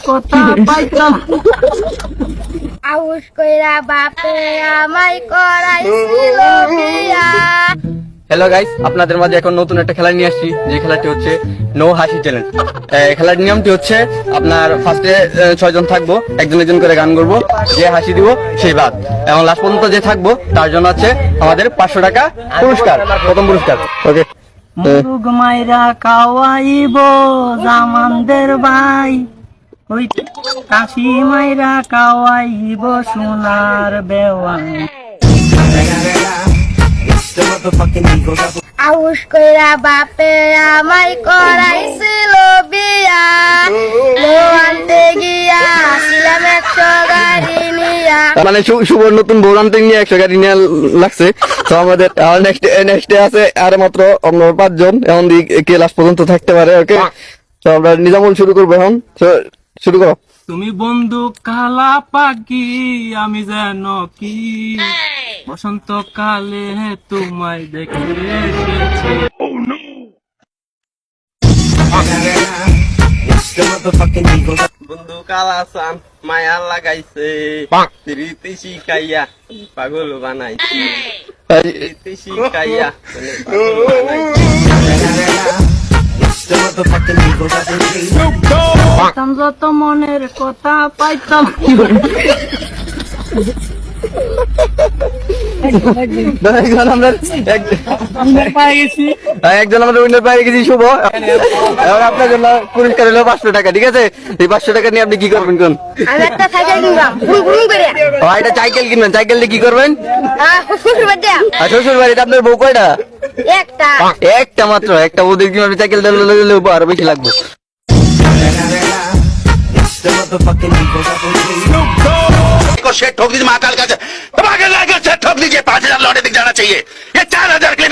কথা পাইতাম আউশ কইরা বাপে আমায় করাইছিল বিয়া। হ্যালো গাইস, আপনাদের মাঝে এখন নতুন একটা খেলা নিয়ে আসছি, যে খেলাটি হচ্ছে নো হাসি চ্যালেঞ্জ। খেলার নিয়মটি হচ্ছে আপনার ফার্স্টে 6 জন থাকবো, একজন একজন করে গান করবো, যে হাসি দিব সেই বাদ, এবং লাস্ট পর্যন্ত যে থাকবো তার জন্য আছে আমাদের 500 টাকা পুরস্কার, প্রথম পুরস্কার। ওকে, মুরুগ মাইরা কাওয়াইব জামানদের ভাই, ওই কাশি মাইরা কাওয়াইব সোনার বেওয়াই। আউশ কইরা বাপে আমায় করাইছিল বিয়া। লো আনতে গিয়া আসিলাম 100 গাড়ি নিয়া। মানে শুভ নতুন বউ আনতে নিয়ে 100 গাড়ি নিয়ে লাগছে। তো আমাদের নেক্সট আছে আর মাত্র 5 জন, এখন কে লাস্ট পর্যন্ত থাকতে পারে। ওকে, তো আমরা নিজামুল শুরু করবো এখন। শুরু করো। তুমি বন্ধু কালা পাখি, আমি যেন কি বসন্তকালে তোমায় দেখে এসেছি। বন্ধু কালাসান মায়া লাগাইছে, রীতি শিখাইয়া পাগল বানাইছে, রীতি শিখাইয়া পাইতাম যত মনের কথা পাইতাম। একজন আমাদের উইনার পেয়ে গেছি, শুভ। এবার আপনার জন্য পুরস্কার হলো 500 টাকা। ঠিক আছে, এই 500 টাকা নিয়ে আপনি কি করবেন কোন? আমি একটা সাইকেল কিনলাম ঘুম ঘুম করে। এটা সাইকেল কিনবেন, সাইকেল দিয়ে কি করবেন? শ্বশুর বাড়ি আর শ্বশুর বাড়িতে আপনার বউ কয়টা? একটা একটা মাত্র, একটা ওদের কি সাইকেল দিলে আরো বেশি লাগবে। को शेठ ठोक दीजिए महाकाल का धमाके लाकर शेठ ठोक दीजिए 5000 लौटे दिख जाना चाहिए ये 4000 के लिए